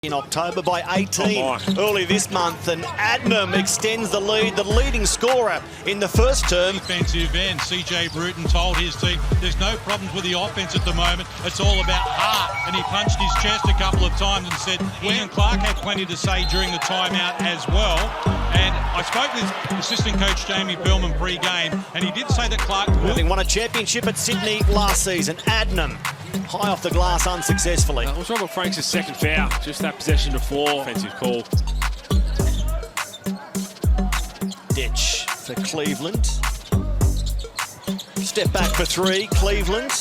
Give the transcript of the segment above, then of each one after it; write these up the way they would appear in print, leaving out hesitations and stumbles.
In October by 18 early this month, and Adnam extends the lead, the leading scorer in the first term. Defensive end, CJ Bruton told his team there's no problems with the offense at the moment, it's all about heart, and he punched his chest a couple of times and said Ian Clark had plenty to say during the timeout as well. And I spoke with assistant coach Jamie Billman pre-game, and he did say that Clark won a championship at Sydney last season. Adnam high off the glass unsuccessfully. It was Robert Franks' second foul, just that possession before. Offensive call. Ditch for Cleveland. Step back for three, Cleveland.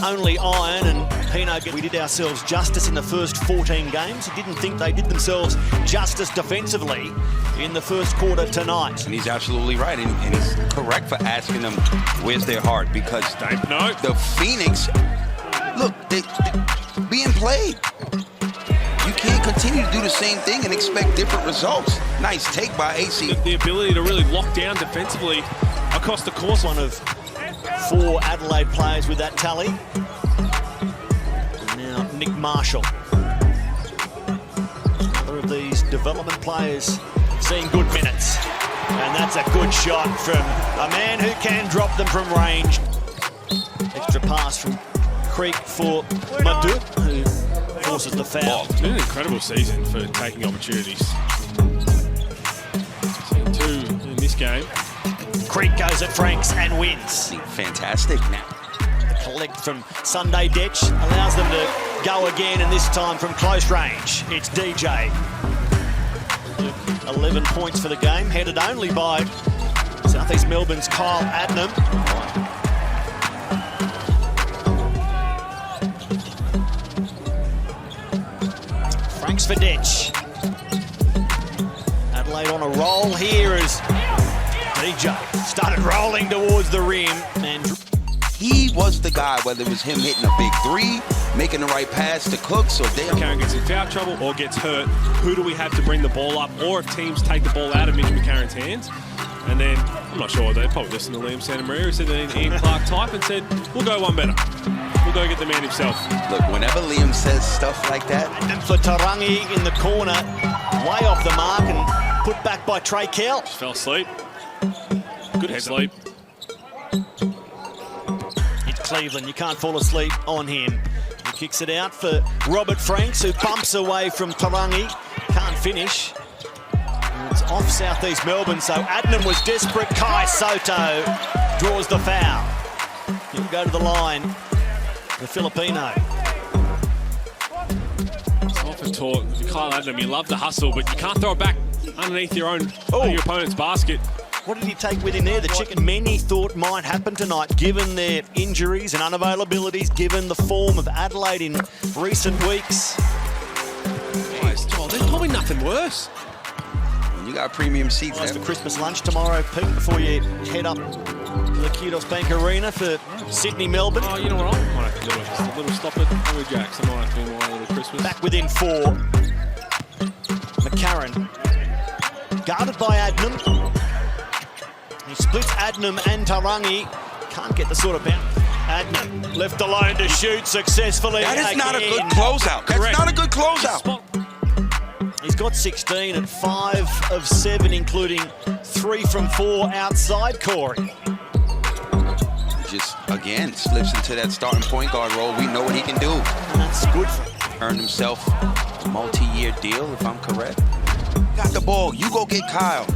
Only iron, and Pino, we did ourselves justice in the first 14 games. Didn't think they did themselves justice defensively in the first quarter tonight. And he's absolutely right, and he's correct for asking them where's their heart, because the Phoenix, look, they're being played. You can't continue to do the same thing and expect different results. Nice take by AC. The ability to really lock down defensively across the course. One of 4 Adelaide players with that tally. And now Nick Marshall. Another of these development players seeing good minutes. And that's a good shot from a man who can drop them from range. Extra pass from Creek for Madu, who forces the foul. It's been an incredible season for taking opportunities. Seen 2 in this game. Creek goes at Franks and wins. Fantastic. Now, the collect from Sunday Ditch allows them to go again, and this time from close range. It's DJ. 11 points for the game, headed only by South East Melbourne's Kyle Adnam. Franks for Ditch. Adelaide on a roll here as DJ started rolling towards the rim, and he was the guy, whether it was him hitting a big 3, making the right pass to Cooks, or McCarron gets in foul trouble or gets hurt. Who do we have to bring the ball up, or if teams take the ball out of Mitch McCarron's hands? And then, I'm not sure, they probably listened to Liam Santamaria, who said that Ian Clark type and said, we'll go one better. We'll go get the man himself. Look, whenever Liam says stuff like that. And for Tarangi in the corner, way off the mark and put back by Trey Kell. Fell asleep. Good head sleep. It's Cleveland, you can't fall asleep on him. He kicks it out for Robert Franks, who bumps away from Tarangi. Can't finish. And it's off South East Melbourne, so Adnam was desperate. Kai Sotto draws the foul. He'll go to the line, the Filipino. It's often taught, Kyle Adnam, you love the hustle, but you can't throw it back underneath your opponent's basket. What did he take with him there? The chicken many thought might happen tonight, given their injuries and unavailabilities, given the form of Adelaide in recent weeks. Oh, there's probably nothing worse. You got premium seats. Nice for Christmas lunch tomorrow, Pete, before you head up to the Kudos Bank Arena for Sydney, Melbourne. Oh, you know what? I might have to do just a little stop at Hungry Jack's. I might have to do my little Christmas. Back within 4. McCarron, guarded by Adnam. He splits Adnam and Tarangi. Can't get the sort of bounce. Adnam left alone to shoot successfully. That is again. not a good closeout. That's not a good closeout. He's got 16 at 5 of 7, including 3 from 4 outside Corey. Just, again, slips into that starting point guard role. We know what he can do. And that's good for him. Earned himself a multi-year deal, if I'm correct. Got the ball. You go get Kyle.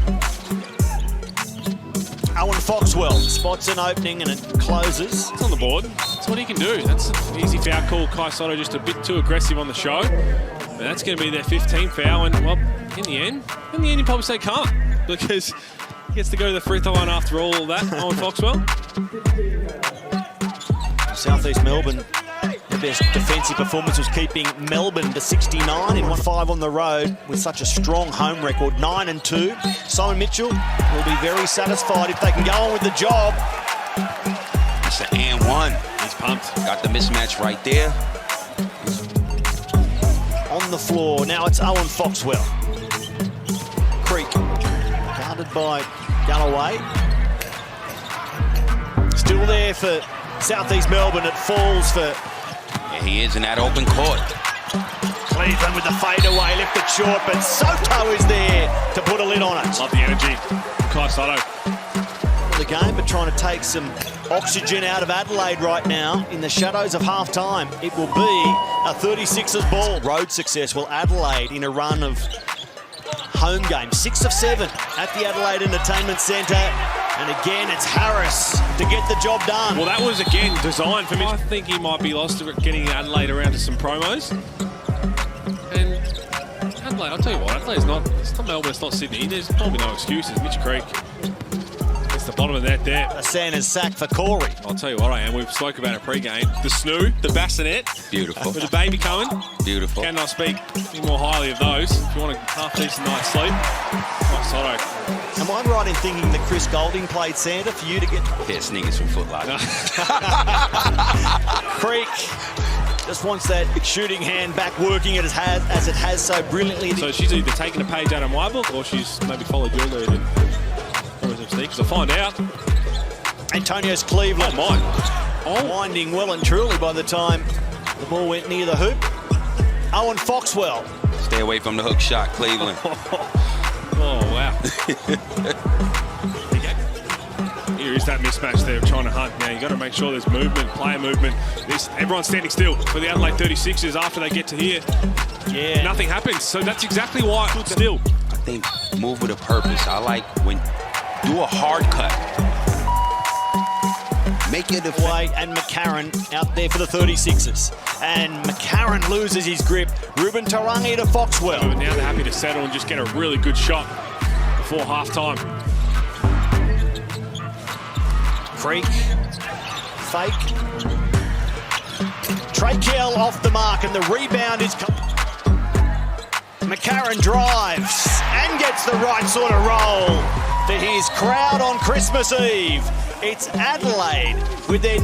Owen Foxwell spots an opening and it closes. It's on the board. That's what he can do. That's an easy foul call. Kai Sotto just a bit too aggressive on the show. But that's going to be their 15th foul. And, well, in the end, you probably say can't. Because he gets to go to the free throw line after all that, Owen Foxwell. South East Melbourne, their best defensive performance was keeping Melbourne to 69 in 1-5 on the road with such a strong home record, 9-2. Simon Mitchell will be very satisfied if they can go on with the job. It's an and 1. He's pumped. Got the mismatch right there. On the floor, now it's Owen Foxwell. Creek, guarded by Galloway. Still there for South East Melbourne. It falls for He is in that open court. Cleveland with the fadeaway, lifted short, but Sotto is there to put a lid on it. Love the energy. Kai Sotto. The game, but trying to take some oxygen out of Adelaide right now in the shadows of half-time. It will be a 36ers ball. Road success. Well, Adelaide in a run of home games, 6 of 7 at the Adelaide Entertainment Centre. And again, it's Harris to get the job done. Well, that was, again, designed for me. I think he might be lost to getting Adelaide around to some promos. And Adelaide, I'll tell you what, Adelaide's not, it's not Melbourne, it's not Sydney. There's probably no excuses. Mitch Creek, it's the bottom of the net there. A Sanders sack for Corey. I'll tell you what I am. We've spoke about it pre-game. The snoo, the bassinet. Beautiful. With the baby coming. Beautiful. Cannot speak any more highly of those. If you want a half-decent night's sleep, Kai Sotto. Am I right in thinking that Chris Golding played Santa for you to get... Yeah, sneakers from Foot Locker. Creek just wants that shooting hand back working as it has so brilliantly. So she's either taken a page out of my book or she's maybe followed your lead and always have sneakers. I'll find out. Antonio's Cleveland. Oh, mine. Winding well and truly by the time the ball went near the hoop. Owen Foxwell. Stay away from the hook shot, Cleveland. Oh, wow. Here is that mismatch there, trying to hunt. Now, you got to make sure there's movement, player movement. Everyone's standing still for the Adelaide 36ers after they get to here. Yeah. Nothing happens, so that's exactly why it's still. I think move with a purpose. I like when do a hard cut. Make it a Wade and McCarron out there for the 36ers. And McCarron loses his grip. Ruben Tarangi to Foxwell. But now they're happy to settle and just get a really good shot before halftime. Creek. Fake. Trakel off the mark and the rebound is... McCarron drives and gets the right sort of roll for his crowd on Christmas Eve. It's Adelaide with their